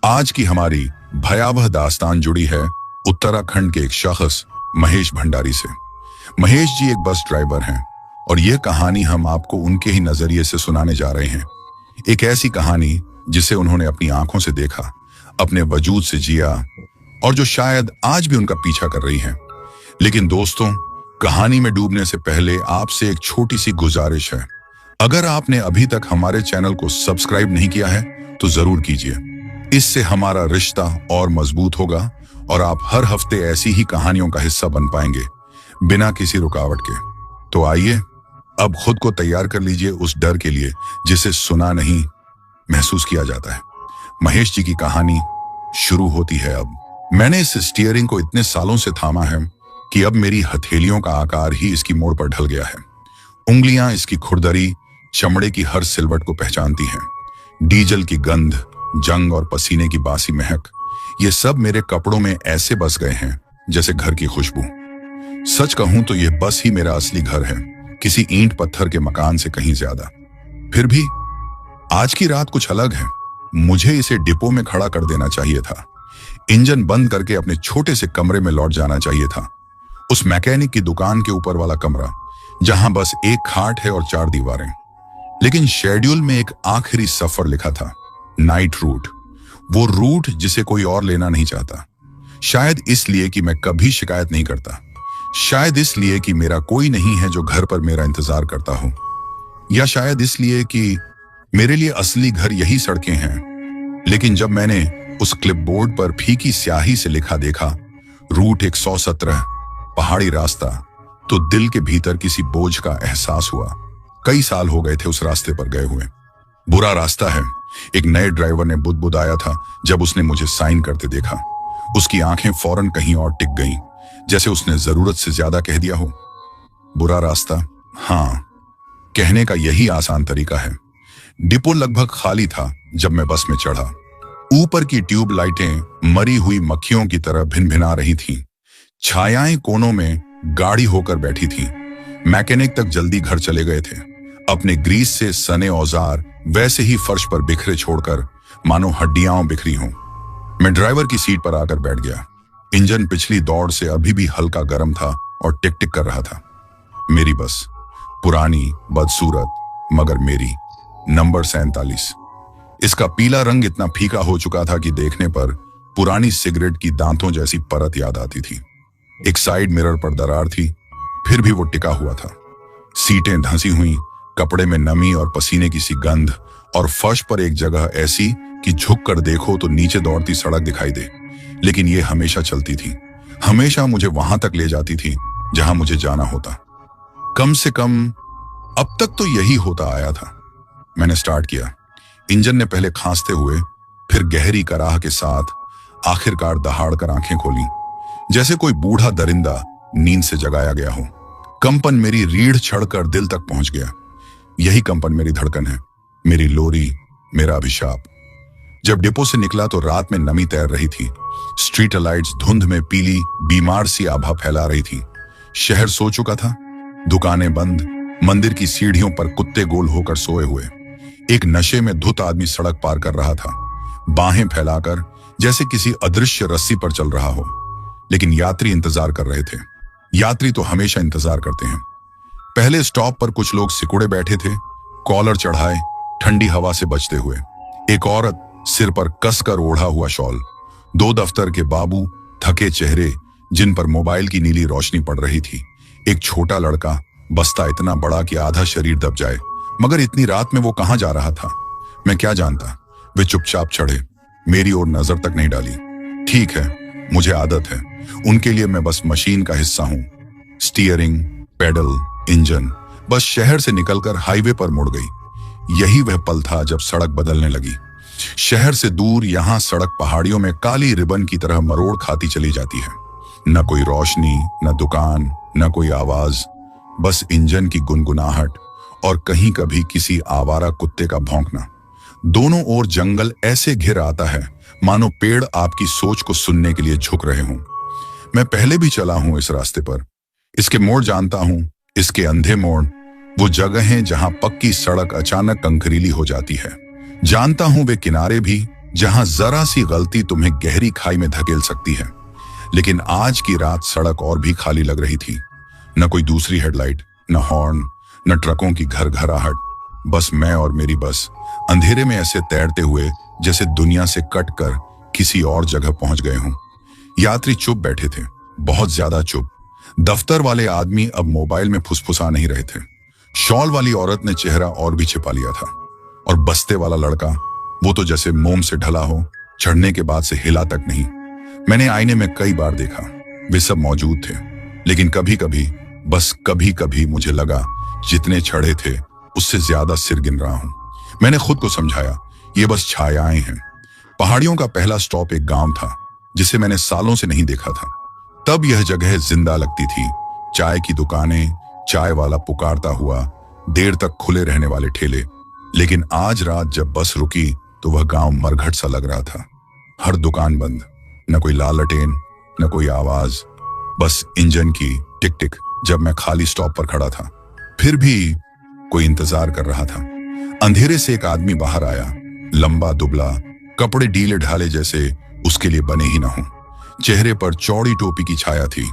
आज की हमारी भयावह दास्तान जुड़ी है उत्तराखंड के एक शख्स महेश भंडारी से। महेश जी एक बस ड्राइवर हैं और यह कहानी हम आपको उनके ही नजरिए से सुनाने जा रहे हैं। एक ऐसी कहानी जिसे उन्होंने अपनी आंखों से देखा, अपने वजूद से जिया और जो शायद आज भी उनका पीछा कर रही है। लेकिन दोस्तों, कहानी में डूबने से पहले आपसे एक छोटी सी गुजारिश है। अगर आपने अभी तक हमारे चैनल को सब्सक्राइब नहीं किया है तो जरूर कीजिए। इससे हमारा रिश्ता और मजबूत होगा और आप हर हफ्ते ऐसी ही कहानियों का हिस्सा बन पाएंगे बिना किसी रुकावट के। तो आइए अब खुद को तैयार कर लीजिए उस डर के लिए जिसे सुना नहीं, महसूस किया जाता है। महेश जी की कहानी शुरू होती है अब। मैंने इस स्टीयरिंग को इतने सालों से थामा है कि अब मेरी हथेलियों का आकार ही इसकी मोड़ पर ढल गया है। उंगलियां इसकी खुरदरी, चमड़े की हर सिलवट को पहचानती हैं। डीजल की गंध, जंग और पसीने की बासी महक, ये सब मेरे कपड़ों में ऐसे बस गए हैं जैसे घर की खुशबू। सच कहूं तो ये बस ही मेरा असली घर है, किसी ईंट पत्थर के मकान से कहीं ज्यादा। फिर भी आज की रात कुछ अलग है। मुझे इसे डिपो में खड़ा कर देना चाहिए था, इंजन बंद करके अपने छोटे से कमरे में लौट जाना चाहिए था। उस मैकेनिक की दुकान के ऊपर वाला कमरा जहां बस एक खाट है और 4 दीवारें। लेकिन शेड्यूल में एक आखिरी सफर लिखा था, नाइट रूट। वो रूट जिसे कोई और लेना नहीं चाहता। शायद इसलिए कि मैं कभी शिकायत नहीं करता, शायद इसलिए कि मेरा कोई नहीं है जो घर पर मेरा इंतजार करता हो, या शायद इसलिए कि मेरे लिए असली घर यही सड़कें हैं। लेकिन जब मैंने उस क्लिपबोर्ड पर फीकी स्याही से लिखा देखा, रूट 117 पहाड़ी रास्ता, तो दिल के भीतर किसी बोझ का एहसास हुआ। कई साल हो गए थे उस रास्ते पर गए हुए। बुरा रास्ता है, एक नए ड्राइवर ने बुदबुदाया था जब उसने मुझे साइन करते देखा। उसकी आंखें फौरन कहीं और टिक गईं, जैसे उसने जरूरत से ज्यादा कह दिया हो। बुरा रास्ता, हाँ, कहने का यही आसान तरीका है। डिपो लगभग खाली था जब मैं बस में चढ़ा। ऊपर की ट्यूब लाइटें मरी हुई मक्खियों की तरह भिनभिना रही थीं। छायाएं कोनों में गाढ़ी होकर बैठी थीं। मैकेनिक तक जल्दी घर चले गए थे, अपने ग्रीस से सने औजार वैसे ही फर्श पर बिखरे छोड़कर, मानो हड्डियां बिखरी हों। मैं ड्राइवर की सीट पर आकर बैठ गया। इंजन पिछली दौड़ से अभी भी हल्का गर्म था और टिक टिक कर रहा था। मेरी बस, पुरानी, बदसूरत, मगर मेरी, नंबर 47। इसका पीला रंग इतना फीका हो चुका था कि देखने पर पुरानी सिगरेट की दांतों जैसी परत याद आती थी। एक साइड मिरर पर दरार थी, फिर भी वो टिका हुआ था। सीटें धंसी हुई, कपड़े में नमी और पसीने की सी गंध, और फर्श पर एक जगह ऐसी कि झुक कर देखो तो नीचे दौड़ती सड़क दिखाई दे। लेकिन ये हमेशा चलती थी, हमेशा मुझे वहां तक ले जाती थी जहां मुझे जाना होता। कम से कम अब तक तो यही होता आया था। मैंने स्टार्ट किया। इंजन ने पहले खांसते हुए, फिर गहरी कराह के साथ आखिरकार दहाड़ कर आंखें खोली, जैसे कोई बूढ़ा दरिंदा नींद से जगाया गया हो। कंपन मेरी रीढ़ छड़कर दिल तक पहुंच गया। यही कंपन मेरी धड़कन है, मेरी लोरी, मेरा अभिशाप। जब डिपो से निकला तो रात में नमी तैर रही थी। स्ट्रीट लाइट्स धुंध में पीली, बीमार सी आभा फैला रही थी। शहर सो चुका था, दुकानें बंद, मंदिर की सीढ़ियों पर कुत्ते गोल होकर सोए हुए। एक नशे में धुत आदमी सड़क पार कर रहा था, बाहें फैलाकर, जैसे किसी अदृश्य रस्सी पर चल रहा हो। लेकिन यात्री इंतजार कर रहे थे। यात्री तो हमेशा इंतजार करते हैं। पहले स्टॉप पर कुछ लोग सिकुड़े बैठे थे, कॉलर चढ़ाए, ठंडी हवा से बचते हुए। एक औरत सिर पर कसकर ओढ़ा हुआ शॉल, 2 दफ्तर के बाबू, थके चेहरे जिन पर मोबाइल की नीली रोशनी पड़ रही थी। एक छोटा लड़का, बस्ता इतना बड़ा कि आधा शरीर दब जाए, मगर इतनी रात में वो कहां जा रहा था, मैं क्या जानता। वे चुपचाप चढ़े, मेरी ओर नजर तक नहीं डाली। ठीक है, मुझे आदत है, उनके लिए मैं बस मशीन का हिस्सा हूं। Steering, pedal, engine. बस शहर से निकलकर हाईवे पर मुड़ गई। यही वह पल था जब सड़क बदलने लगी। शहर से दूर यहां सड़क पहाड़ियों में काली रिबन की तरह मरोड़ खाती चली जाती है। न कोई रोशनी, न दुकान, न कोई आवाज, बस इंजन की गुनगुनाहट और कहीं कभी किसी आवारा कुत्ते का भौंकना। दोनों ओर जंगल ऐसे घिर आता है मानो पेड़ आपकी सोच को सुनने के लिए झुक रहे हों। मैं पहले भी चला हूं इस रास्ते पर, इसके मोड़ जानता हूं, इसके अंधे मोड़, वो जगह हैं जहां पक्की सड़क अचानक कंकरीली हो जाती है। जानता हूं वे किनारे भी जहां जरा सी गलती तुम्हें गहरी खाई में धकेल सकती है। लेकिन आज की रात सड़क और भी खाली लग रही थी। न कोई दूसरी हेडलाइट, न हॉर्न, न ट्रकों की घर घराहट। बस मैं और मेरी बस, अंधेरे में ऐसे तैरते हुए जैसे दुनिया से कट कर किसी और जगह पहुंच गए हों। यात्री चुप बैठे थे, बहुत ज्यादा चुप। दफ्तर वाले आदमी अब मोबाइल में फुसफुसा नहीं रहे थे। शॉल वाली औरत ने चेहरा और भी छिपा लिया था। और बस्ते वाला लड़का, वो तो जैसे मोम से ढला हो, चढ़ने के बाद से हिला तक नहीं। मैंने आईने में कई बार देखा, वे सब मौजूद थे। लेकिन कभी कभी, बस कभी कभी मुझे लगा जितने चढ़े थे उससे ज्यादा सिर गिन रहा हूं। मैंने खुद को समझाया, ये बस छायाएं हैं। पहाड़ियों का पहला स्टॉप एक गांव था जिसे मैंने सालों से नहीं देखा था। तब यह जगह जिंदा लगती थी। चाय की दुकानें, चाय वाला पुकारता हुआ, देर तक खुले रहने वाले ठेले। लेकिन आज रात जब बस रुकी तो वह गांव मरघट सा लग रहा था। हर दुकान बंद, न कोई लालटेन, न कोई आवाज, बस इंजन की टिक टिक। जब मैं खाली स्टॉप पर खड़ा था, फिर भी कोई इंतजार कर रहा था। अंधेरे से एक आदमी बाहर आया, लंबा दुबला, कपड़े ढीले ढाले जैसे उसके लिए बने ही ना हो। चेहरे पर चौड़ी टोपी की छाया थी।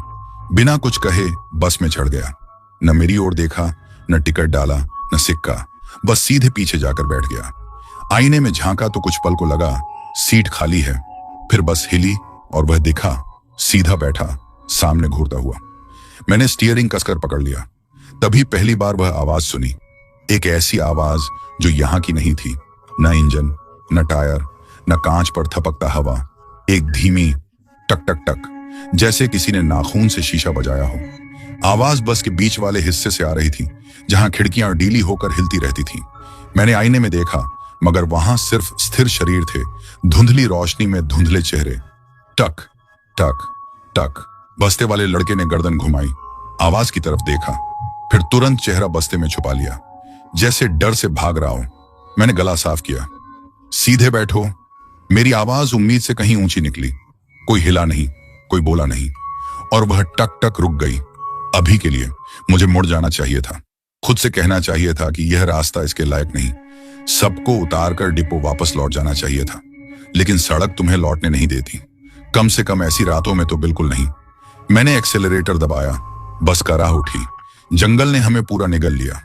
बिना कुछ कहे बस में चढ़ गया। न मेरी ओर देखा, न टिकट डाला, न सिक्का, बस सीधे पीछे जाकर बैठ गया। आईने में झांका तो कुछ पल को लगा सीट खाली है। फिर बस हिली और वह दिखा, सीधा बैठा, सामने घूरता हुआ। मैंने स्टीयरिंग कसकर पकड़ लिया। तभी पहली बार वह आवाज सुनी, एक ऐसी आवाज जो यहां की नहीं थी। न इंजन, न टायर, न कांच पर थपकता हवा। एक धीमी टक टक टक, जैसे किसी ने नाखून से शीशा बजाया हो। आवाज बस के बीच वाले हिस्से से आ रही थी, जहां खिड़कियां ढीली होकर हिलती रहती थी। मैंने आईने में देखा, मगर वहां सिर्फ स्थिर शरीर थे, धुंधली रोशनी में धुंधले चेहरे। टक टक टक। बस्ते वाले लड़के ने गर्दन घुमाई, आवाज की तरफ देखा, फिर तुरंत चेहरा बस्ते में छुपा लिया, जैसे डर से भाग रहा हो। मैंने गला साफ किया, सीधे बैठो। मेरी आवाज उम्मीद से कहीं ऊंची निकली। कोई हिला नहीं, कोई बोला नहीं, और वह टक टक रुक गई। अभी के लिए मुझे मुड़ जाना चाहिए था। खुद से कहना चाहिए था कि यह रास्ता इसके लायक नहीं। सबको उतारकर डिपो वापस लौट जाना चाहिए था। लेकिन सड़क तुम्हें लौटने नहीं देती, कम से कम ऐसी रातों में तो बिल्कुल नहीं। मैंने एक्सेलरेटर दबाया, बस का राह उठी। जंगल ने हमें पूरा निगल लिया।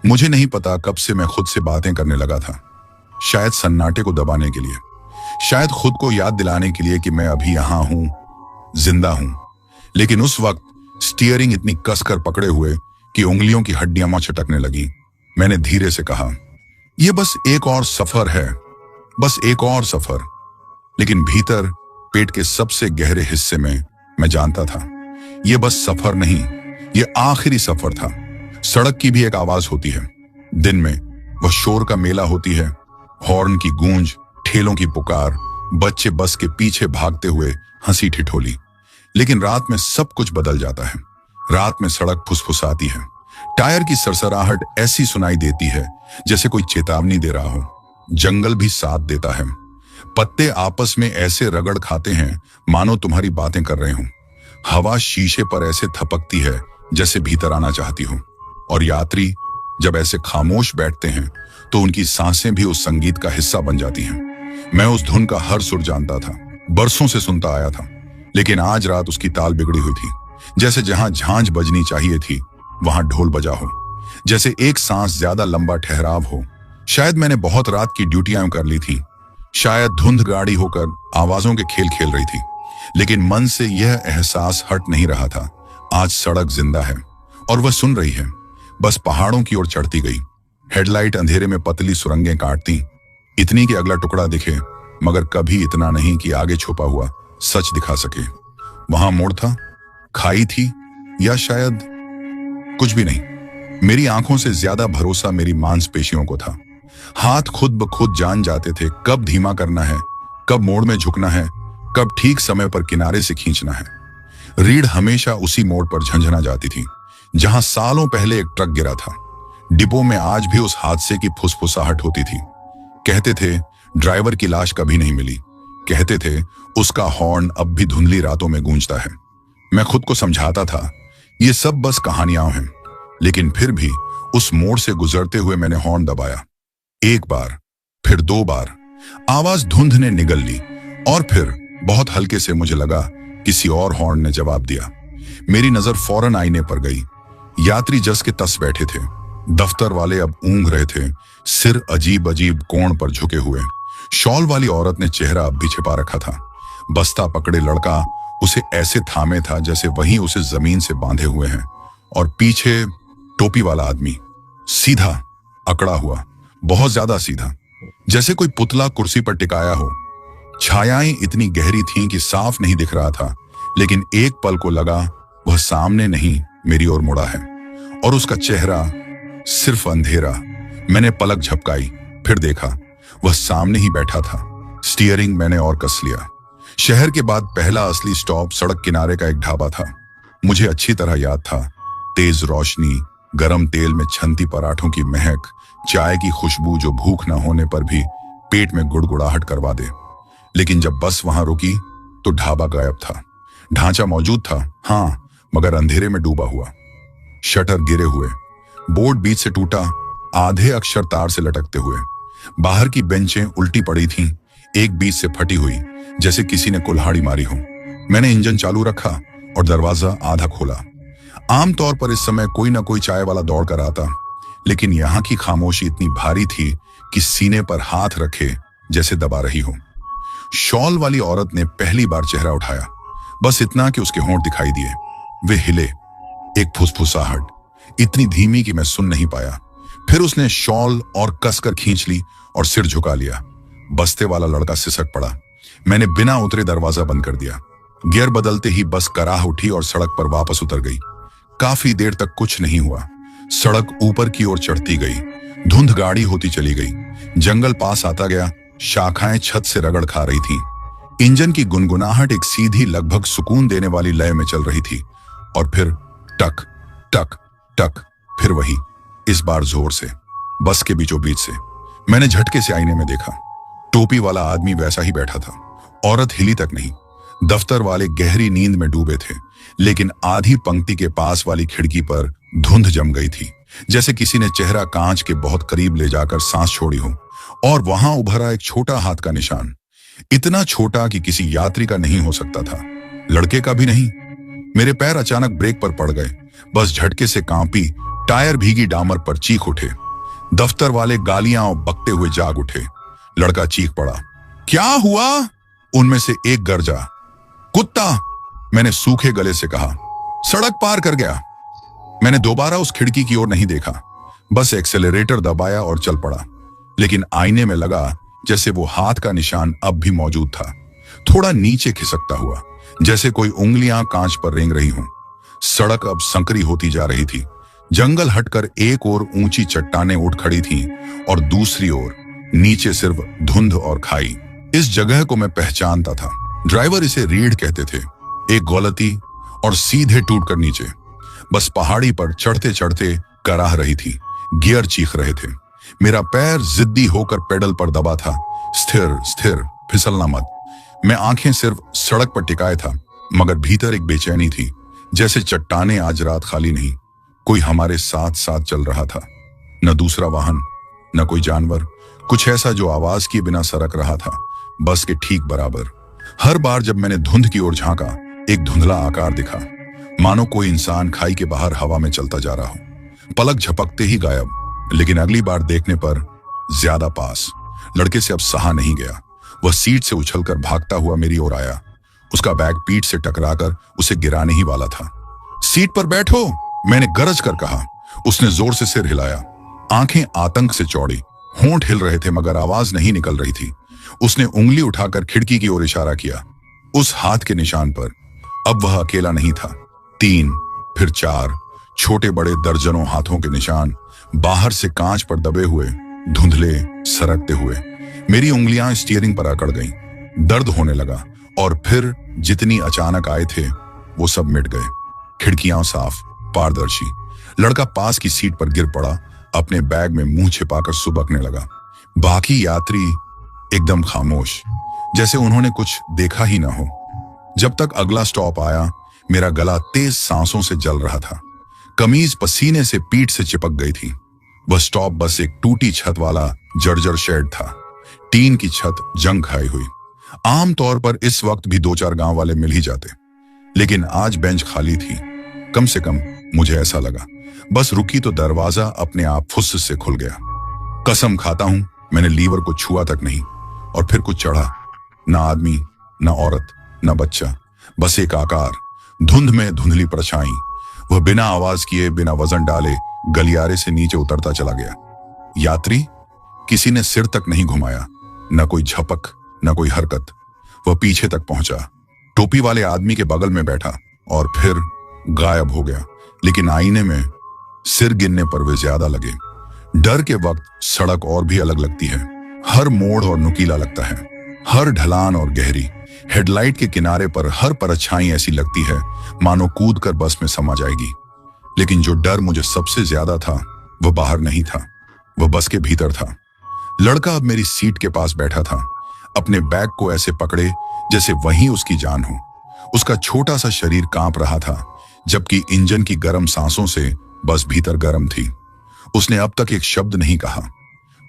मुझे नहीं पता कब से मैं खुद से बातें करने लगा था। शायद सन्नाटे को दबाने के लिए, शायद खुद को याद दिलाने के लिए कि मैं अभी यहां हूं, जिंदा हूं। लेकिन उस वक्त स्टीयरिंग इतनी कसकर पकड़े हुए कि उंगलियों की हड्डियां मचटकने लगी। मैंने धीरे से कहा, यह बस एक और सफर है, बस एक और सफर। लेकिन भीतर पेट के सबसे गहरे हिस्से में मैं जानता था, यह बस सफर नहीं, यह आखिरी सफर था। सड़क की भी एक आवाज होती है। दिन में वह शोर का मेला होती है, हॉर्न की गूंज, ठेलों की पुकार, बच्चे बस के पीछे भागते हुए हंसी ठिठोली। लेकिन रात में सब कुछ बदल जाता है। रात में सड़क फुसफुसाती है। टायर की सरसराहट ऐसी सुनाई देती है जैसे कोई चेतावनी दे रहा हो। जंगल भी साथ देता है। पत्ते आपस में ऐसे रगड़ खाते हैं मानो तुम्हारी बातें कर रहे हों। हवा शीशे पर ऐसे थपकती है जैसे भीतर आना चाहती हो। और यात्री जब ऐसे खामोश बैठते हैं तो उनकी सांसें भी उस संगीत का हिस्सा बन जाती हैं। मैं उस धुन का हर सुर जानता था, बरसों से सुनता आया था। लेकिन आज रात उसकी ताल बिगड़ी हुई थी। जैसे जहां झांझ बजनी चाहिए थी वहां ढोल बजा हो, जैसे एक सांस ज्यादा लंबा ठहराव हो। शायद मैंने बहुत रात की ड्यूटियां कर ली थी, शायद धुंध गाड़ी होकर आवाजों के खेल खेल रही थी। लेकिन मन से यह एहसास हट नहीं रहा था, आज सड़क जिंदा है और वह सुन रही है। बस पहाड़ों की ओर चढ़ती गई। हेडलाइट अंधेरे में पतली सुरंगें काटती, इतनी कि अगला टुकड़ा दिखे, मगर कभी इतना नहीं कि आगे छुपा हुआ सच दिखा सके। वहां मोड़ था, खाई थी, या शायद कुछ भी नहीं। मेरी आंखों से ज्यादा भरोसा मेरी मांसपेशियों को था। हाथ खुद ब खुद जान जाते थे कब धीमा करना है, कब मोड़ में झुकना है, कब ठीक समय पर किनारे से खींचना है। रीढ़ हमेशा उसी मोड़ पर झंझना जाती थी जहां सालों पहले एक ट्रक गिरा था। डिपो में आज भी उस हादसे की फुसफुसाहट होती थी। कहते थे ड्राइवर की लाश कभी नहीं मिली। कहते थे उसका हॉर्न अब भी धुंधली रातों में गूंजता है। मैं खुद को समझाता था ये सब बस कहानियां हैं। लेकिन फिर भी उस मोड़ से गुजरते हुए मैंने हॉर्न दबाया। एक बार, फिर दो बार। आवाज धुंध ने निगल ली और फिर बहुत हल्के से मुझे लगा किसी और हॉर्न ने जवाब दिया। मेरी नजर फौरन आईने पर गई। यात्री जस के तस बैठे थे। दफ्तर वाले अब ऊँघ रहे थे, सिर अजीब अजीब कोण पर झुके हुए। शॉल वाली औरत ने चेहरा अब भी छिपा रखा था। बस्ता पकड़े लड़का उसे ऐसे थामे था जैसे वही उसे जमीन से बांधे हुए हैं। और पीछे टोपी वाला आदमी सीधा अकड़ा हुआ, बहुत ज्यादा सीधा, जैसे कोई पुतला कुर्सी पर टिकाया हो। छायाएं इतनी गहरी थीं कि साफ नहीं दिख रहा था, लेकिन एक पल को लगा वह सामने नहीं मेरी ओर मुड़ा है। और उसका चेहरा सिर्फ अंधेरा। मैंने पलक झपकाई, फिर देखा वह सामने ही बैठा था। स्टीयरिंग मैंने और कस लिया। शहर के बाद पहला असली स्टॉप सड़क किनारे का एक ढाबा था। मुझे अच्छी तरह याद था, तेज रोशनी, गरम तेल में छनती पराठों की महक, चाय की खुशबू जो भूख न होने पर भी पेट में गुड़गुड़ाहट करवा दे। लेकिन जब बस वहां रुकी तो ढाबा गायब था। ढांचा मौजूद था, हाँ, मगर अंधेरे में डूबा हुआ। शटर गिरे हुए, बोर्ड बीच से टूटा, आधे अक्षर तार से लटकते हुए। बाहर की बेंचें उल्टी पड़ी थीं, एक बीच से फटी हुई, जैसे किसी ने कुल्हाड़ी मारी हो। मैंने इंजन चालू रखा और दरवाजा आधा खोला। आमतौर पर इस समय कोई ना कोई चाय वाला दौड़ कर आता, लेकिन यहां की खामोशी इतनी भारी थी कि सीने पर हाथ रखे जैसे दबा रही हो। शॉल वाली औरत ने पहली बार चेहरा उठाया, बस इतना कि उसके होंठ दिखाई दिए। वे हिले, एक फुसफुसाहट, इतनी धीमी कि मैं सुन नहीं पाया। फिर उसने शॉल और कसकर खींच ली और सिर झुका लिया। बस्ते वाला लड़का सिसक पड़ा। मैंने बिना उतरे दरवाजा बंद कर दिया। गियर बदलते ही बस कराह उठी और सड़क पर वापस उतर गई। काफी देर तक कुछ नहीं हुआ। सड़क ऊपर की ओर चढ़ती गई, धुंध गाढ़ी होती चली गई। जंगल पास आता गया, शाखाएं छत से रगड़ खा रही थीं। इंजन की गुनगुनाहट एक सीधी, लगभग सुकून देने वाली लय में चल रही थी। और फिर टक टक टक, फिर वही, इस बार जोर से, बस के बीचों बीच से। मैंने झटके से आईने में देखा। टोपी वाला आदमी वैसा ही बैठा था। औरत हिली तक नहीं। दफ्तर वाले गहरी नींद में डूबे थे, लेकिन आधी पंक्ति के पास वाली खिड़की पर धुंध जम गई थी, जैसे किसी ने चेहरा कांच के बहुत करीब ले जाकर सांस छोड़ी हो। और वहां उभरा एक छोटा हाथ का निशान, इतना छोटा कि किसी यात्री का नहीं हो सकता था, लड़के का भी नहीं। मेरे पैर अचानक ब्रेक पर पड़ गए। बस झटके से कांपी, टायर भीगी डामर पर चीख उठे। दफ्तर वाले गालियां और बकते हुए जाग उठे। लड़का चीख पड़ा, क्या हुआ? उनमें से एक गरजा, कुत्ता। मैंने सूखे गले से कहा, सड़क पार कर गया। मैंने दोबारा उस खिड़की की ओर नहीं देखा, बस एक्सेलरेटर दबाया और चल पड़ा। लेकिन आईने में लगा जैसे वो हाथ का निशान अब भी मौजूद था, थोड़ा नीचे खिसकता हुआ, जैसे कोई उंगलियां कांच पर रेंग रही हों। सड़क अब संकरी होती जा रही थी। जंगल हटकर एक ओर ऊंची चट्टानें उठ खड़ी थीं और दूसरी ओर नीचे सिर्फ धुंध और खाई। इस जगह को मैं पहचानता था। ड्राइवर इसे रीढ़ कहते थे। एक गलती और सीधे टूट कर नीचे। बस पहाड़ी पर चढ़ते चढ़ते कराह रही थी, गियर चीख रहे थे। मेरा पैर जिद्दी होकर पेडल पर दबा था। स्थिर स्थिर, फिसलना मत। मैं आंखें सिर्फ सड़क पर टिकाए था, मगर भीतर एक बेचैनी थी, जैसे चट्टानें आज रात खाली नहीं। कोई हमारे साथ साथ चल रहा था, न दूसरा वाहन, न कोई जानवर, कुछ ऐसा जो आवाज किए बिना सरक रहा था, बस के ठीक बराबर। हर बार जब मैंने धुंध की ओर झांका, एक धुंधला आकार दिखा, मानो कोई इंसान खाई के बाहर हवा में चलता जा रहा हो। पलक झपकते ही गायब, लेकिन अगली बार देखने पर ज्यादा पास। लड़के से अब सहा नहीं गया। वह सीट से उछलकर भागता हुआ मेरी ओर आया। उसका बैग पीठ से टकराकर उसे गिराने ही वाला था। सीट पर बैठो, मैंने गरज कर कहा। उसने जोर से सिर हिलाया। आंखें आतंक से चौड़ी, होंठ हिल रहे थे मगर आवाज नहीं निकल रही थी। उसने उंगली उठाकर खिड़की की ओर इशारा किया, उस हाथ के निशान पर। अब वह अकेला नहीं था। 3, फिर 4, छोटे बड़े दर्जनों हाथों के निशान, बाहर से कांच पर दबे हुए, धुंधले, सरकते हुए। मेरी उंगलियां स्टीयरिंग पर अकड़ गईं। दर्द होने लगा और फिर जितनी अचानक आए थे वो सब मिट गए। खिड़कियां साफ, पारदर्शी। लड़का पास की सीट पर गिर पड़ा, अपने बैग में मुंह छिपाकर सुबकने लगा। बाकी यात्री एकदम खामोश, जैसे उन्होंने कुछ देखा ही ना हो। जब तक अगला स्टॉप आया, मेरा गला तेज सांसों से जल रहा था। कमीज पसीने से पीठ से चिपक गई थी। वह स्टॉप बस एक टूटी छत वाला जर्जर शेड था। टीन की छत जंग खाई हुई। आमतौर पर इस वक्त भी 2-4 गांव वाले मिल ही जाते, लेकिन आज बेंच खाली थी। कम से कम मुझे ऐसा लगा। बस रुकी तो दरवाजा अपने आप फुस से खुल गया। कसम खाता हूं मैंने लीवर को छुआ तक नहीं। और फिर कुछ चढ़ा। ना आदमी, ना औरत, ना बच्चा, बस एक आकार, धुंध में धुंधली परछाई। वह बिना आवाज किए, बिना वजन डाले गलियारे से नीचे उतरता चला गया। यात्री? किसी ने सिर तक नहीं घुमाया, न कोई झपक, न कोई हरकत। वह पीछे तक पहुंचा, टोपी वाले आदमी के बगल में बैठा और फिर गायब हो गया। लेकिन आईने में सिर गिनने पर वे ज्यादा लगे। डर के वक्त सड़क और भी अलग लगती है। हर मोड़ और नुकीला लगता है, हर ढलान और गहरी। हेडलाइट के किनारे पर हर परछाई ऐसी लगती है मानो कूद कर बस में समा जाएगी। लेकिन जो डर मुझे सबसे ज्यादा था वह बाहर नहीं था, वह बस के भीतर था। लड़का अब मेरी सीट के पास बैठा था, अपने बैग को ऐसे पकड़े जैसे वहीं उसकी जान हो। उसका छोटा सा शरीर कांप रहा था, जबकि इंजन की गर्म सांसों से बस भीतर गर्म थी। उसने अब तक एक शब्द नहीं कहा,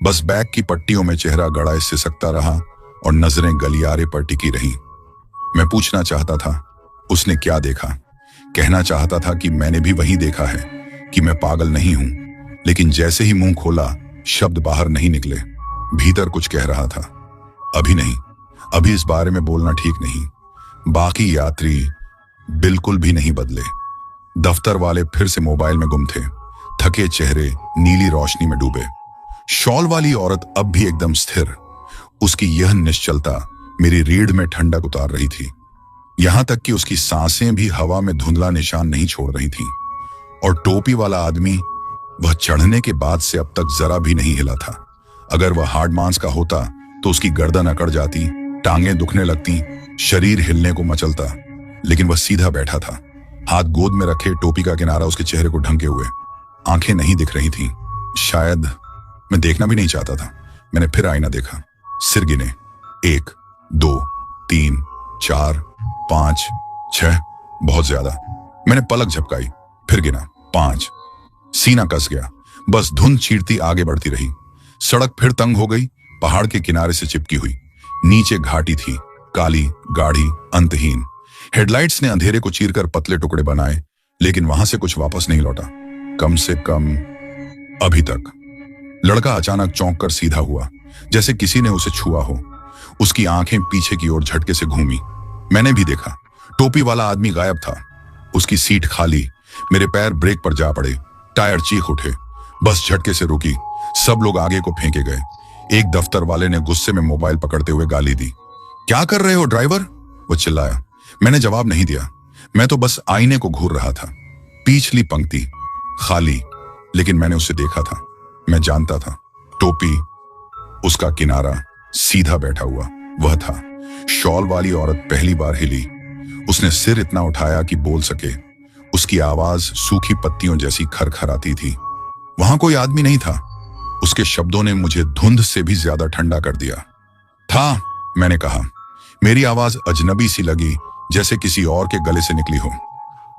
बस बैग की पट्टियों में चेहरा गड़ा सिसकता रहा और नजरें गलियारे पर टिकी रहीं। मैं पूछना चाहता था उसने क्या देखा, कहना चाहता था कि मैंने भी वही देखा है, कि मैं पागल नहीं हूं। लेकिन जैसे ही मुंह खोला, शब्द बाहर नहीं निकले। भीतर कुछ कह रहा था, अभी नहीं, अभी इस बारे में बोलना ठीक नहीं। बाकी यात्री बिल्कुल भी नहीं बदले। दफ्तर वाले फिर से मोबाइल में गुम थे, थके चेहरे नीली रोशनी में डूबे। शॉल वाली औरत अब भी एकदम स्थिर। उसकी यह निश्चलता मेरी रीढ़ में ठंडक उतार रही थी। यहां तक कि उसकी सांसें भी हवा में धुंधला निशान नहीं छोड़ रही थीं। और टोपी वाला आदमी, वह चढ़ने के बाद से अब तक जरा भी नहीं हिला था। अगर वह हार्ड मांस का होता तो उसकी गर्दन अकड़ जाती, टांगें दुखने लगती, शरीर हिलने को मचलता। लेकिन वह सीधा बैठा था, हाथ गोद में रखे, टोपी का किनारा उसके चेहरे को ढंके हुए। आंखें नहीं दिख रही थीं, शायद मैं देखना भी नहीं चाहता था। मैंने फिर आईना देखा, सिर गिने, 1, 2, 3, 4, 5, 6, बहुत ज्यादा। मैंने पलक झपकाई, फिर गिना, 5। सीना कस गया। बस धुंध चीरती आगे बढ़ती रही। सड़क फिर तंग हो गई, पहाड़ के किनारे से चिपकी हुई। नीचे घाटी थी, काली, गाढ़ी, अंतहीन। हेडलाइट्स ने अंधेरे को चीरकर पतले टुकड़े बनाए, लेकिन वहां से कुछ वापस नहीं लौटा, कम से कम अभी तक। लड़का अचानक चौंक कर सीधा हुआ, जैसे किसी ने उसे छुआ हो। उसकी आंखें पीछे की ओर झटके से घूमी। मैंने भी देखा, टोपी वाला आदमी गायब था, उसकी सीट खाली। मेरे पैर ब्रेक पर जा पड़े, टायर चीख उठे। बस झटके से रुकी, सब लोग आगे को फेंके गए। एक दफ्तर वाले ने गुस्से में मोबाइल पकड़ते हुए गाली दी। क्या कर रहे हो ड्राइवर, वो चिल्लाया। मैंने जवाब नहीं दिया, मैं तो बस आईने को घूर रहा था। पिछली पंक्ति खाली, लेकिन मैंने उसे देखा था। मैं जानता था, टोपी, उसका किनारा, सीधा बैठा हुआ वह था। शॉल वाली औरत पहली बार हिली। उसने सिर इतना उठाया कि बोल सके। उसकी आवाज सूखी पत्तियों जैसी खरखराती थी। वहां कोई आदमी नहीं था। उसके शब्दों ने मुझे धुंध से भी ज्यादा ठंडा कर दिया। था, मैंने कहा। मेरी आवाज अजनबी सी लगी, जैसे किसी और के गले से निकली हो।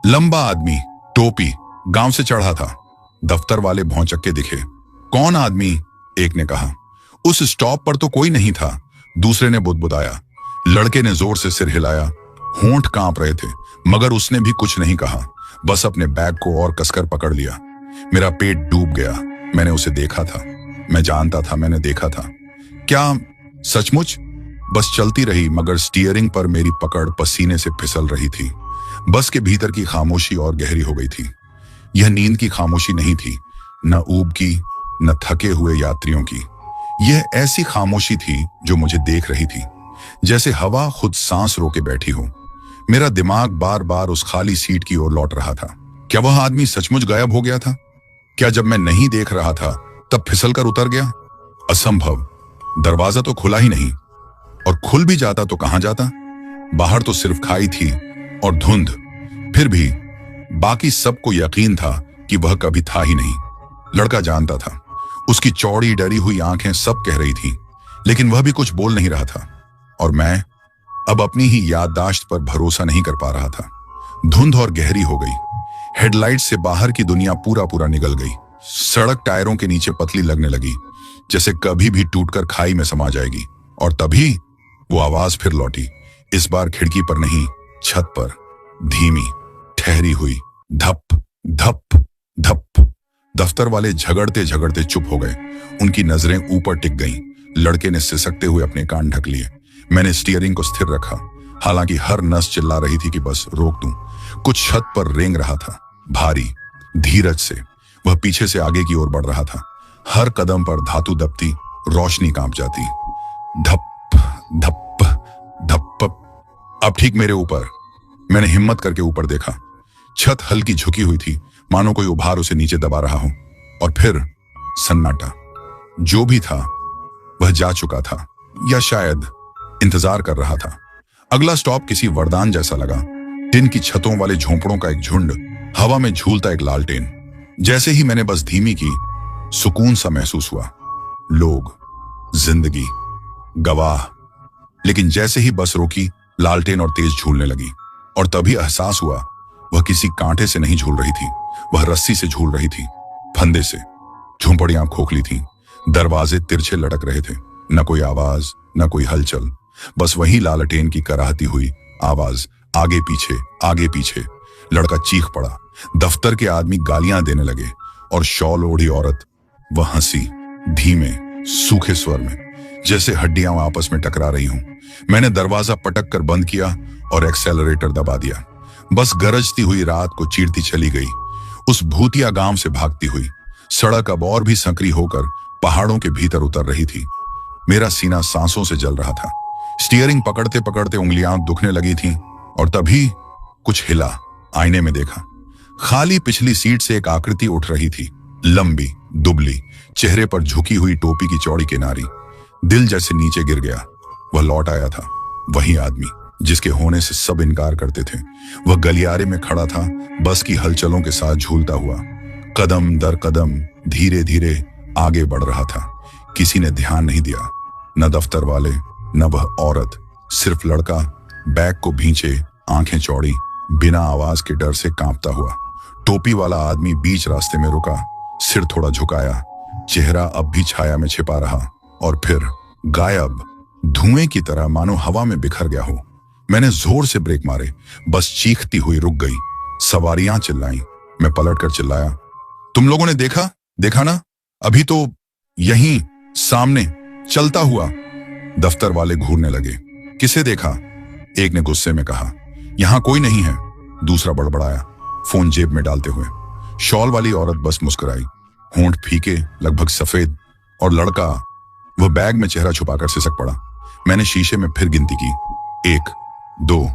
लंबा आदमी, टोपी, गांव से चढ़ा था। दफ्तर वाले भौंचक्के दिखे। कौन आदमी, एक ने कहा। उस स्टॉप पर तो कोई नहीं था, दूसरे ने बुदबुदाया। लड़के ने जोर से सिर हिलाया, होंठ कांप रहे थे, मगर उसने भी कुछ नहीं कहा, बस अपने बैग को और कसकर पकड़ लिया। मेरा पेट डूब गया। मैंने उसे देखा था, मैं जानता था मैंने देखा था। क्या सचमुच? बस चलती रही, मगर स्टीयरिंग पर मेरी पकड़ पसीने से फिसल रही थी। बस के भीतर की खामोशी और गहरी हो गई थी। यह नींद की खामोशी नहीं थी, न ऊब की, न थके हुए यात्रियों की। यह ऐसी खामोशी थी जो मुझे देख रही थी, जैसे हवा खुद सांस रोके बैठी हो। मेरा दिमाग बार बार उस खाली सीट की ओर लौट रहा था। क्या वह आदमी सचमुच गायब हो गया था? क्या जब मैं नहीं देख रहा था तब फिसल कर उतर गया? असंभव। दरवाजा तो खुला ही नहीं, और खुल भी जाता तो कहां जाता? बाहर तो सिर्फ खाई थी और धुंध। फिर भी बाकी सबको यकीन था कि वह कभी था ही नहीं। लड़का जानता था, उसकी चौड़ी डरी हुई आंखें सब कह रही थी, लेकिन वह भी कुछ बोल नहीं रहा था। और मैं अब अपनी ही याददाश्त पर भरोसा नहीं कर पा रहा था। धुंध और गहरी हो गई। हेडलाइट से बाहर की दुनिया पूरा पूरा निगल गई। सड़क टायरों के नीचे पतली लगने लगी, जैसे कभी भी टूटकर खाई में समा जाएगी। और तभी वो आवाज फिर लौटी, इस बार खिड़की पर नहीं, छत पर, धीमी, ठहरी हुई, धप धप धप। दफ्तर वाले झगड़ते झगड़ते चुप हो गए। उनकी नजरें ऊपर टिक गईं। लड़के ने सिसकते हुए अपने कान ढक लिए। मैंने स्टीयरिंग को स्थिर रखा, हालांकि हर नस चिल्ला रही थी कि बस रोक दूं। कुछ छत पर रेंग रहा था, भारी, धीरज से। वह पीछे से आगे की ओर बढ़ रहा था। हर कदम पर धातु दबती, रोशनी कांप जाती। धप धप धप। अब ठीक मेरे ऊपर। मैंने हिम्मत करके ऊपर देखा। छत हल्की झुकी हुई थी, मानो कोई उभार उसे नीचे दबा रहा हो। और फिर सन्नाटा। जो भी था वह जा चुका था, या शायद इंतजार कर रहा था। अगला स्टॉप किसी वरदान जैसा लगा। टिन की छतों वाले झोंपड़ों का एक झुंड, हवा में झूलता एक लालटेन। जैसे ही मैंने बस धीमी की, सुकून सा महसूस हुआ। लोग, जिंदगी, गवाह। लेकिन जैसे ही बस रोकी, लालटेन और तेज झूलने लगी। और तभी एहसास हुआ, वह किसी कांटे से नहीं झूल रही थी, वह रस्सी से झूल रही थी, फंदे से। झुंपड़ियां खोखली थीं, दरवाजे तिरछे लटक रहे थे। न कोई आवाज, न कोई हलचल, बस वही लालटेन की कराहती हुई आवाज, आगे पीछे, आगे पीछे। लड़का चीख पड़ा। दफ्तर के आदमी गालियां देने लगे और शॉल ओढ़ी औरत, वह हंसी, धीमे, सूखे स्वर में, जैसे हड्डियां आपस में टकरा रही हूं। मैंने दरवाजा पटक कर बंद किया और एक्सेलरेटर दबा दिया। बस गरजती हुई रात को चीरती चली गई, उस भूतिया गांव से भागती हुई। सड़क अब और भी संकरी होकर पहाड़ों के भीतर उतर रही थी। मेरा सीना सांसों से जल रहा था। स्टीयरिंग पकड़ते पकड़ते उंगलियां दुखने लगी थीं। और तभी कुछ हिला। आईने में देखा, खाली पिछली सीट से एक आकृति उठ रही थी, लंबी, दुबली, चेहरे पर झुकी हुई टोपी की चौड़ी किनारी। दिल जैसे नीचे गिर गया। वह लौट आया था, वही आदमी जिसके होने से सब इनकार करते थे। वह गलियारे में खड़ा था, बस की हलचलों के साथ झूलता हुआ, कदम दर कदम धीरे धीरे आगे बढ़ रहा था। किसी ने ध्यान नहीं दिया, न दफ्तर वाले, न वह औरत। सिर्फ लड़का, बैग को भींचे, आंखें चौड़ी, बिना आवाज के डर से कांपता हुआ। टोपी वाला आदमी बीच रास्ते में रुका, सिर थोड़ा झुकाया, चेहरा अब भी छाया में छिपा रहा। और फिर गायब, धुएं की तरह, मानो हवा में बिखर गया हो। मैंने जोर से ब्रेक मारे, बस चीखती हुई रुक गई। सवारियां चिल्लाईं। मैं पलट कर चिल्लाया, तुम लोगों ने देखा? देखा ना, अभी तो यहीं सामने चलता हुआ। दफ्तर वाले घूरने लगे। किसे देखा? एक ने गुस्से में कहा। यहां कोई नहीं है, दूसरा बड़बड़ाया, फोन जेब में डालते हुए। शॉल वाली औरत बस मुस्कुराई, होंठ फीके, लगभग सफेद। और लड़का, वह बैग में चेहरा छुपाकर सिसक पड़ा। मैंने शीशे में फिर गिनती की, 1 2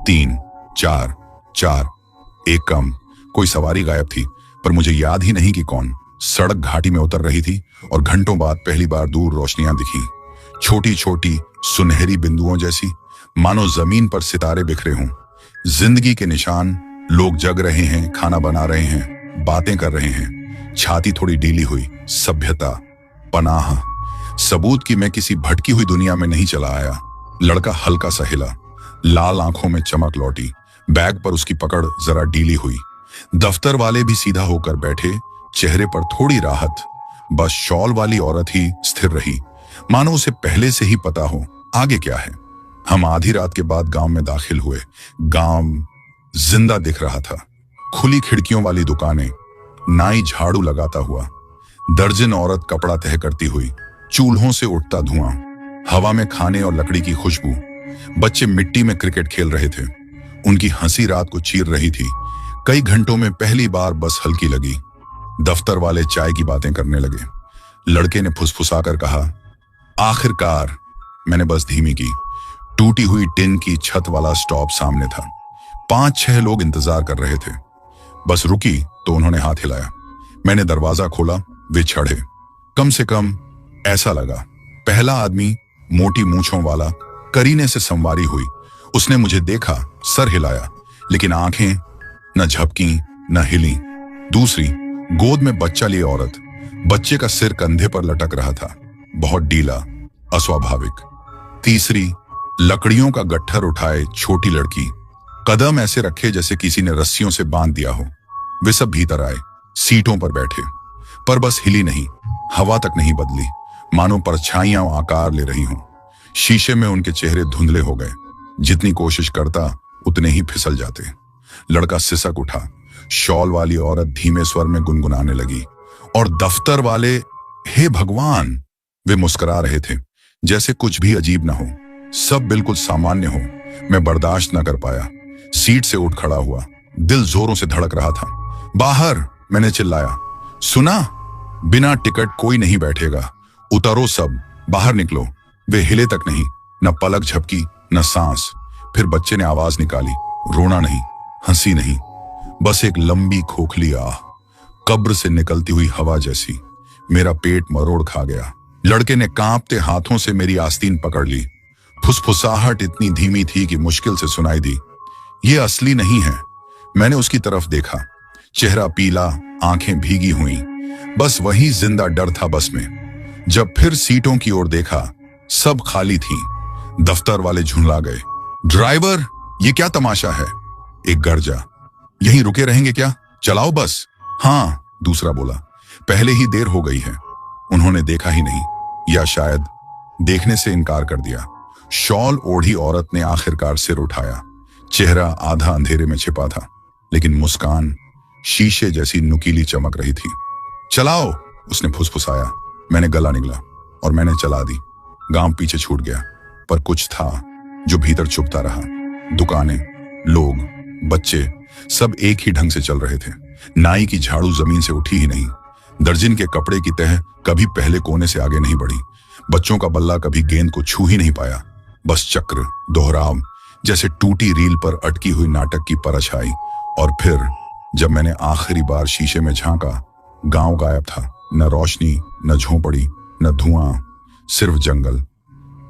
3 4 4। एक कम। कोई सवारी गायब थी, पर मुझे याद ही नहीं कि कौन। सड़क घाटी में उतर रही थी और घंटों बाद पहली बार दूर रोशनियां दिखी, छोटी छोटी सुनहरी बिंदुओं जैसी, मानो जमीन पर सितारे बिखरे हों। जिंदगी के निशान। लोग जग रहे हैं, खाना बना रहे हैं, बातें कर रहे हैं। छाती थोड़ी ढीली हुई। सभ्यता, पनाह, सबूत कि मैं किसी भटकी हुई दुनिया में नहीं चला आया। लड़का हल्का सा हिला, लाल आंखों में चमक लौटी। बैग पर उसकी पकड़ जरा ढीली हुई। दफ्तर वाले भी सीधा होकर बैठे, चेहरे पर थोड़ी राहत। बस शॉल वाली औरत ही स्थिर रही, मानो उसे पहले से ही पता हो आगे क्या है। हम आधी रात के बाद गांव में दाखिल हुए। गांव जिंदा दिख रहा था। खुली खिड़कियों वाली दुकानें, नाई झाड़ू लगाता हुआ, दर्जन औरत कपड़ा तह करती हुई, चूल्हों से उठता धुआं, हवा में खाने और लकड़ी की खुशबू। बच्चे मिट्टी में क्रिकेट खेल रहे थे। उनकी हंसी रात को चीर रही थी। कई घंटों में पहली बार बस हल्की लगी। दफ्तर वाले चाय की बातें करने लगे। लड़के ने फुसफुसाकर कहा, आखिरकार। मैंने बस धीमी की। टूटी हुई टिन की छत वाला स्टॉप सामने था। 5-6 लोग इंतजार कर रहे थे। बस रुकी तो उन्होंने हाथ हिलाया। मैंने दरवाजा खोला, वे चढ़े। कम से कम ऐसा लगा। पहला आदमी, मोटी मूंछों वाला, करीने से संवारी हुई। उसने मुझे देखा, सर हिलाया, लेकिन आंखें न झपकी न हिली। दूसरी, गोद में बच्चा लिए औरत। बच्चे का सिर कंधे पर लटक रहा था, बहुत ढीला, अस्वाभाविक। तीसरी, लकड़ियों का गट्ठर उठाए छोटी लड़की, कदम ऐसे रखे जैसे किसी ने रस्सियों से बांध दिया हो। वे सब भीतर आए, सीटों पर बैठे, पर बस हिली नहीं, हवा तक नहीं बदली, मानो परछाइयां आकार ले रही हों। शीशे में उनके चेहरे धुंधले हो गए। जितनी कोशिश करता उतने ही फिसल जाते। लड़का सिसक उठा। शॉल वाली औरत धीमे स्वर में गुनगुनाने लगी, और दफ्तर वाले, हे भगवान! वे मुस्कुरा रहे थे, जैसे कुछ भी अजीब ना हो, सब बिल्कुल सामान्य हो। मैं बर्दाश्त न कर पाया। सीट से उठ खड़ा हुआ। दिल जोरों से धड़क रहा था। बाहर! मैंने चिल्लाया। सुना? बिना टिकट कोई नहीं बैठेगा। उतरो सब, बाहर निकलो। वे हिले तक नहीं, न पलक झपकी, न सांस। फिर बच्चे ने आवाज निकाली, रोना नहीं, हंसी नहीं, बस एक लंबी खोखली आह, कब्र से निकलती हुई हवा जैसी। मेरा पेट मरोड़ खा गया। लड़के ने कांपते हाथों से मेरी आस्तीन पकड़ ली। फुसफुसाहट इतनी धीमी थी कि मुश्किल से सुनाई दी। ये असली नहीं है। मैंने उसकी तरफ देखा। चेहरा पीला, आंखें भीगी हुई, बस वही जिंदा डर था बस में। जब फिर सीटों की ओर देखा, सब खाली थी। दफ्तर वाले झुंझला गए। ड्राइवर, ये क्या तमाशा है? एक गर्जा। यहीं रुके रहेंगे क्या? चलाओ बस। हाँ, दूसरा बोला। पहले ही देर हो गई है। उन्होंने देखा ही नहीं, या शायद देखने से इनकार कर दिया। शॉल ओढ़ी औरत ने आखिरकार सिर उठाया। चेहरा आधा अंधेरे में छिपा था, लेकिन मुस्कान शीशे जैसी नुकीली चमक रही थी। चलाओ, उसने फुसफुसाया। मैंने गला निगला और मैंने चला दी। गांव पीछे छूट गया, पर कुछ था जो भीतर चुभता रहा। दुकानें, लोग, बच्चे, सब एक ही ढंग से चल रहे थे। नाई की झाड़ू जमीन से उठी ही नहीं। दर्जिन के कपड़े की तह कभी पहले कोने से आगे नहीं बढ़ी। बच्चों का बल्ला कभी गेंद को छू ही नहीं पाया। बस चक्र, दोहराव, जैसे टूटी रील पर अटकी हुई नाटक की परछाई। और फिर जब मैंने आखिरी बार शीशे में झांका, गांव गायब था। न रोशनी, न झोंपड़ी, न धुआं, सिर्फ जंगल।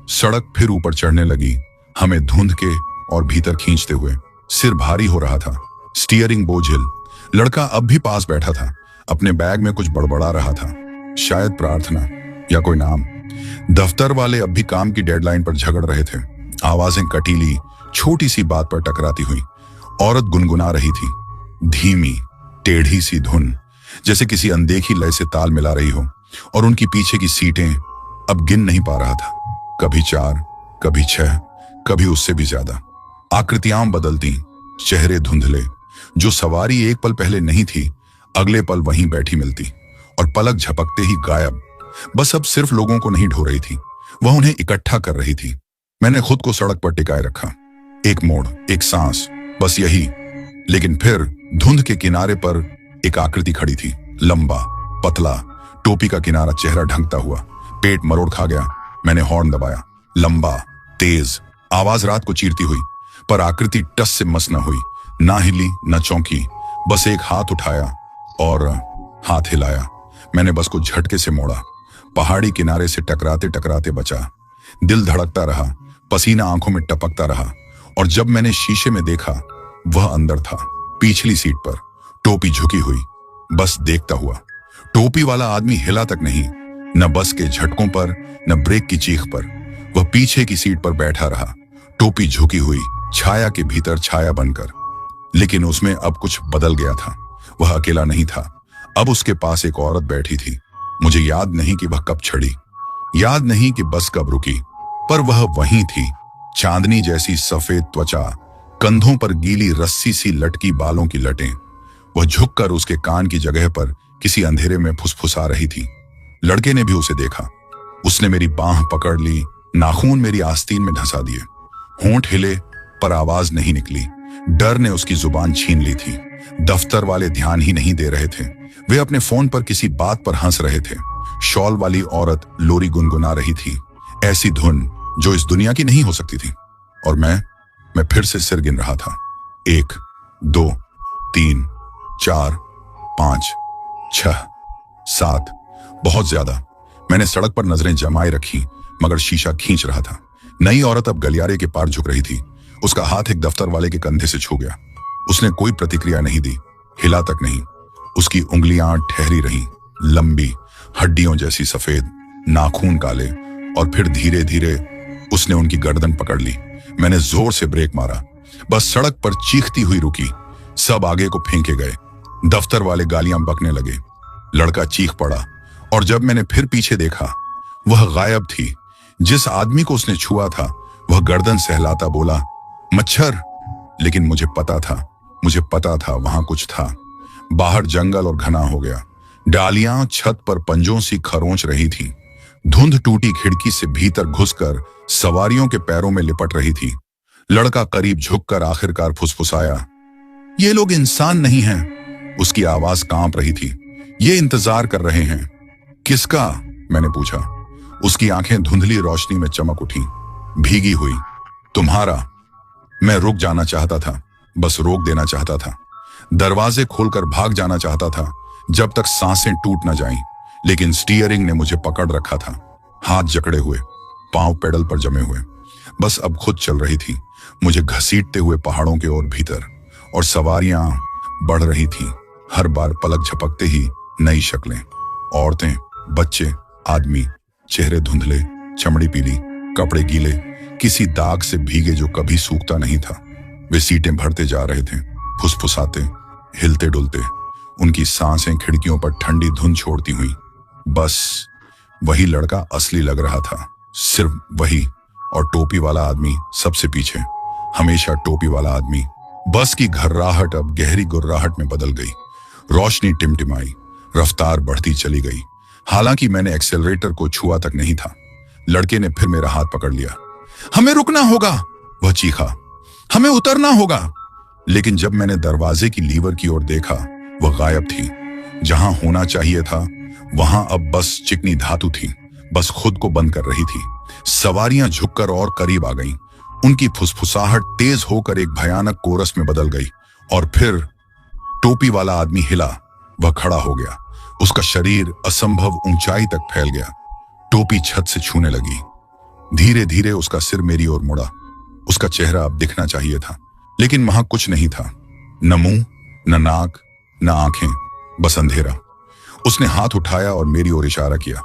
सड़क फिर ऊपर चढ़ने लगी, हमें धुंध के और भीतर खींचते हुए। सिर भारी हो रहा था, स्टीयरिंग बोझिल। लड़का अब भी पास बैठा था, अपने बैग में कुछ बड़बड़ा रहा था, शायद प्रार्थना या कोई नाम। दफ्तर वाले अब भी काम की डेडलाइन पर झगड़ रहे थे। आवाजें कटीली, छोटी सी बात पर टकराती हुई। औरत गुनगुना रही थी, धीमी, टेढ़ी सी धुन, जैसे किसी अनदेखी लय से ताल मिला रही हो। और उनकी पीछे की सीटें अब गिन नहीं पा रहा था। कभी 4, कभी 6, कभी उससे भी ज्यादा। आकृतियां बदलती, चेहरे धुंधले। जो सवारी एक पल पहले नहीं थी, अगले पल वहीं बैठी मिलती, और पलक झपकते ही गायब। बस अब सिर्फ लोगों को नहीं ढो रही थी, वह उन्हें इकट्ठा कर रही थी। मैंने खुद को सड़क पर टिकाए रखा। एक मोड़, एक सांस, बस यही। लेकिन फिर धुंध के किनारे पर एक आकृति खड़ी थी, लंबा, पतला, टोपी का किनारा चेहरा ढंकता हुआ। पेट मरोड़ खा गया। मैंने हॉर्न दबाया, लंबा, तेज, आवाज रात को चीरती हुई। पर आकृति टस से मस न हुई, ना हिली, न चौंकी। बस एक हाथ उठाया और हाथ हिलाया। मैंने बस को झटके से मोड़ा। पहाड़ी किनारे से टकराते टकराते बचा। दिल धड़कता रहा, पसीना आंखों में टपकता रहा। और जब मैंने शीशे में देखा, वह अंदर था, पिछली सीट पर, टोपी झुकी हुई, बस देखता हुआ। टोपी वाला आदमी हिला तक नहीं, न बस के झटकों पर, न ब्रेक की चीख पर। वह पीछे की सीट पर बैठा रहा, टोपी झुकी हुई, छाया के भीतर छाया बनकर। लेकिन उसमें अब कुछ बदल गया था। वह अकेला नहीं था, अब उसके पास एक औरत बैठी थी। मुझे याद नहीं कि वह कब छड़ी, याद नहीं कि बस कब रुकी, पर वह वहीं थी। चांदनी जैसी सफेद त्वचा, कंधों पर गीली रस्सी सी लटकी बालों की लटें। वह झुककर उसके कान की जगह पर किसी अंधेरे में फुसफुसा रही थी। लड़के ने भी उसे देखा। उसने मेरी बांह पकड़ ली, नाखून मेरी आस्तीन में धंसा दिए। होंठ हिले, पर आवाज नहीं निकली। डर ने उसकी जुबान छीन ली थी। दफ्तर वाले ध्यान ही नहीं दे रहे थे, वे अपने फोन पर किसी बात पर हंस रहे थे। शॉल वाली औरत लोरी गुनगुना रही थी, ऐसी धुन जो इस दुनिया की नहीं हो सकती थी। और मैं फिर से सिर गिन रहा था। 1, 2, 3, 4, 5, 6, 7, बहुत ज्यादा। मैंने सड़क पर नजरें जमाए रखी, मगर शीशा खींच रहा था। नई औरत अब गलियारे के पार झुक रही थी। उसका हाथ एक दफ्तर वाले के कंधे से छू गया। उसने कोई प्रतिक्रिया नहीं दी, हिला तक नहीं। उसकी उंगलियां ठहरी रहीं, लंबी, हड्डियों जैसी सफेद, नाखून काले। और फिर धीरे धीरे उसने उनकी गर्दन पकड़ ली। मैंने जोर से ब्रेक मारा, बस सड़क पर चीखती हुई रुकी। सब आगे को फेंके गए। दफ्तर वाले गालियां बकने लगे। लड़का चीख पड़ा, और जब मैंने फिर पीछे देखा, वह गायब थी, जिस आदमी को उसने छुआ था वह गर्दन सहलाता बोला, मच्छर। लेकिन मुझे पता था वहां कुछ था। बाहर जंगल और घना हो गया। डालियां छत पर पंजों सी खरोंच रही थी। धुंध टूटी खिड़की से भीतर घुसकर सवारियों के पैरों में लिपट रही थी। लड़का करीब झुककर आखिरकार फुसफुसाया, ये लोग इंसान नहीं हैं। उसकी आवाज कांप रही थी। ये इंतजार कर रहे हैं। किसका? मैंने पूछा। उसकी आंखें धुंधली रोशनी में चमक उठी, भीगी हुई। तुम्हारा। मैं रुक जाना चाहता था, बस रोक देना चाहता था। दरवाजे खोलकर भाग जाना चाहता था जब तक सांसें टूट न जाएं, लेकिन स्टीयरिंग ने मुझे पकड़ रखा था। हाथ जकड़े हुए, पांव पेडल पर जमे हुए। बस अब खुद चल रही थी, मुझे घसीटते हुए पहाड़ों के ओर भीतर। और सवारियां बढ़ रही थीं। हर बार पलक झपकते ही नई शक्लें, औरतें, बच्चे, आदमी, चेहरे धुंधले, चमड़ी पीली, कपड़े गीले, किसी दाग से भीगे जो कभी सूखता नहीं था। वे सीटें भरते जा रहे थे, फुसफुसाते, हिलते डुलते, उनकी सांसें खिड़कियों पर ठंडी धुंध छोड़ती हुई। बस वही लड़का असली लग रहा था, सिर्फ वही। और टोपी वाला आदमी सबसे पीछे, हमेशा टोपी वाला आदमी। बस की घर्राहट अब गहरी गुर्राहट में बदल गई। रोशनी टिमटिमाई, रफ्तार बढ़ती चली गई। हालांकि मैंने एक्सेलरेटर को छुआ तक नहीं था। लड़के ने फिर मेरा हाथ पकड़ लिया। हमें रुकना होगा, वह चीखा। हमें उतरना होगा। लेकिन जब मैंने दरवाजे की लीवर की ओर देखा, वह गायब थी। जहां होना चाहिए था वहां अब बस चिकनी धातु थी, बस खुद को बंद कर रही थी। सवारियां झुककर और करीब आ गईं। उनकी फुसफुसाहट तेज होकर एक भयानक कोरस में बदल गई। और फिर टोपी वाला आदमी हिला। वह खड़ा हो गया। उसका शरीर असंभव ऊंचाई तक फैल गया। टोपी छत से छूने लगी। धीरे धीरे उसका सिर मेरी ओर मुड़ा। उसका चेहरा अब दिखना चाहिए था, लेकिन वहां कुछ नहीं था। न मुंह, न नाक, न आंखें, बस अंधेरा। उसने हाथ उठाया और मेरी ओर इशारा किया,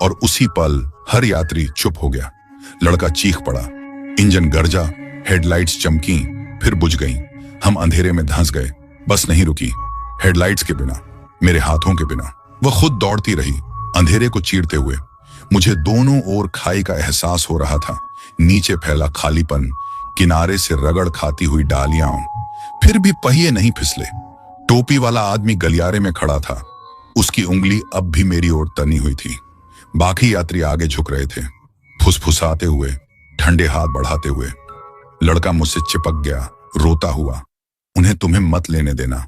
और उसी पल हर यात्री चुप हो गया। लड़का चीख पड़ा। इंजन गरजा, हेडलाइट्स चमकी, फिर बुझ गईं। हम अंधेरे में धंस गए। बस नहीं रुकी, हेडलाइट्स के बिना, मेरे हाथों के बिना। वह खुद दौड़ती रही, अंधेरे को चीरते हुए। मुझे दोनों ओर खाई का एहसास हो रहा था। नीचे फैला खालीपन, किनारे से रगड़ खाती हुई डालियां। फिर भी पहिए नहीं फिसले। टोपी वाला आदमी गलियारे में खड़ा था। उसकी उंगली अब भी मेरी ओर तनी हुई थी। बाकी यात्री आगे झुक रहे थे, फुसफुसाते हुए, ठंडे हाथ बढ़ाते हुए। लड़का मुझसे चिपक गया, रोता हुआ। उन्हें तुम्हें मत लेने देना।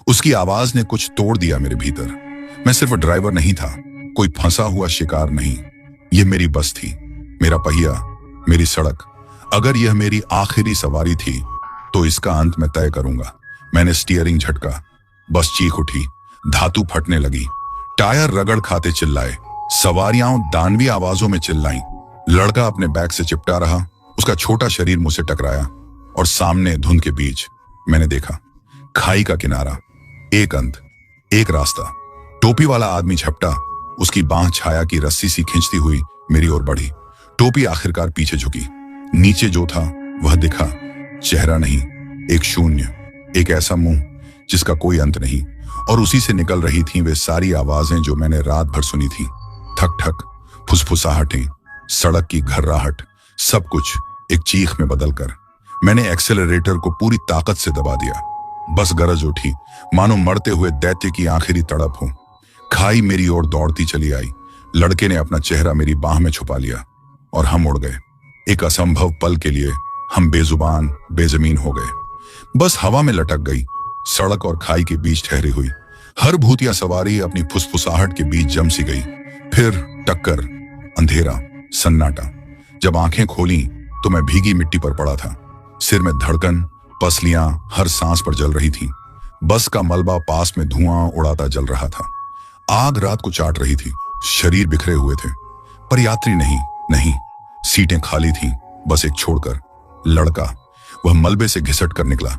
उसकी आवाज ने कुछ तोड़ दिया मेरे भीतर। मैं सिर्फ ड्राइवर नहीं था, कोई फंसा हुआ शिकार नहीं। यह मेरी बस थी, मेरा पहिया, मेरी सड़क। अगर यह मेरी आखिरी सवारी थी तो इसका अंत मैं तय करूंगा। मैंने स्टीयरिंग झटका। बस चीख उठी, धातु फटने लगी। टायर रगड़ खाते चिल्लाए। सवारियां दानवी आवाजों में चिल्लाईं। लड़का अपने बैग से चिपटा रहा। उसका छोटा शरीर मुझसे टकराया, और सामने धुंध के बीच मैंने देखा खाई का किनारा, एक अंत, एक रास्ता। टोपी वाला आदमी झपटा। उसकी बांह छाया की रस्सी सी खींचती हुई मेरी ओर बढ़ी। टोपी आखिरकार पीछे झुकी। नीचे जो था वह दिखा, चेहरा नहीं, एक शून्य, एक ऐसा मुंह जिसका कोई अंत नहीं। और उसी से निकल रही थीं वे सारी आवाजें जो मैंने रात भर सुनी थी। ठक ठक, फुसफुसाहटें, सड़क की घर्राहट, सब कुछ एक चीख में बदलकर। मैंने एक्सेलरेटर को पूरी ताकत से दबा दिया। बस गरज उठी, मानो मरते हुए दैत्य की आखिरी तड़प हो। खाई मेरी ओर दौड़ती चली आई। लड़के ने अपना चेहरा मेरी बाह में छुपा लिया, और हम उड़ गए। एक असंभव पल के लिए हम बेजुबान, बेजमीन हो गए। बस हवा में लटक गई, सड़क और खाई के बीच ठहरी हुई। हर भूतिया सवारी अपनी फुसफुसाहट के बीच जम सी गई। फिर टक्कर, अंधेरा, सन्नाटा। जब आंखें खोली तो मैं भीगी मिट्टी पर पड़ा था। सिर में धड़कन, पसलियां हर सांस पर जल रही थीं। बस का मलबा पास में धुआं उड़ाता जल रहा था। आग रात को चाट रही थी। शरीर बिखरे हुए थे, पर यात्री नहीं। सीटें खाली थीं, बस एक छोड़कर। लड़का, वह मलबे से घिसट कर निकला।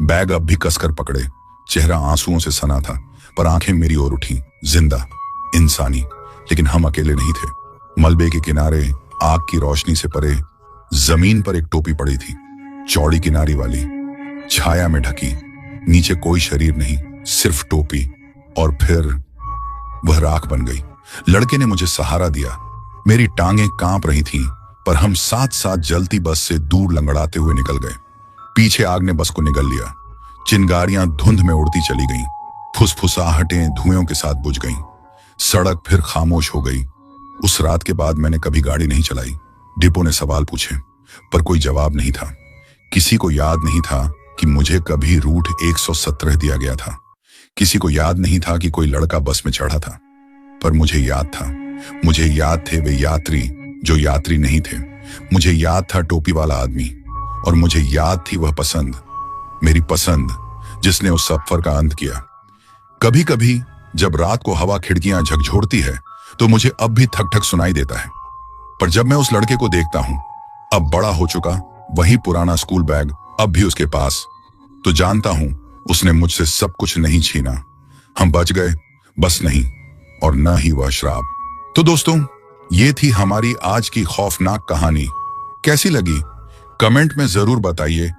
बैग अब भी कसकर पकड़े। चेहरा आंसुओं से सना था, पर आंखें मेरी ओर उठी, जिंदा, इंसानी। लेकिन हम अकेले नहीं थे। मलबे के किनारे आग की रोशनी से परे जमीन पर एक टोपी पड़ी थी, चौड़ी किनारी वाली, छाया में ढकी। नीचे कोई शरीर नहीं, सिर्फ टोपी। और फिर वह राख बन गई। लड़के ने मुझे सहारा दिया। मेरी टांगें कांप रही थीं, पर हम साथ साथ जलती बस से दूर लंगड़ाते हुए निकल गए। पीछे आग ने बस को निगल लिया। चिंगारियां धुंध में उड़ती चली गईं। फुसफुसाहटें धुएं के साथ बुझ गईं। सड़क फिर खामोश हो गई। उस रात के बाद मैंने कभी गाड़ी नहीं चलाई। डिपो ने सवाल पूछे, पर कोई जवाब नहीं था। किसी को याद नहीं था कि मुझे कभी रूट 117 दिया गया था। किसी को याद नहीं था कि कोई लड़का बस में चढ़ा था। पर मुझे याद था। मुझे याद थे वे यात्री जो यात्री नहीं थे। मुझे याद था टोपी वाला आदमी, और मुझे याद थी वह पसंद, मेरी पसंद, जिसने उस सफर का अंत किया। कभी कभी जब रात को हवा खिड़कियां झकझोरती है तो मुझे अब भी ठक ठक सुनाई देता है। पर जब मैं उस लड़के को देखता हूं, अब बड़ा हो चुका, वही पुराना स्कूल बैग अब भी उसके पास, तो जानता हूं उसने मुझसे सब कुछ नहीं छीना। हम बच गए, बस नहीं, और न ही वह शराब। तो दोस्तों, ये थी हमारी आज की खौफनाक कहानी। कैसी लगी कमेंट में जरूर बताइए।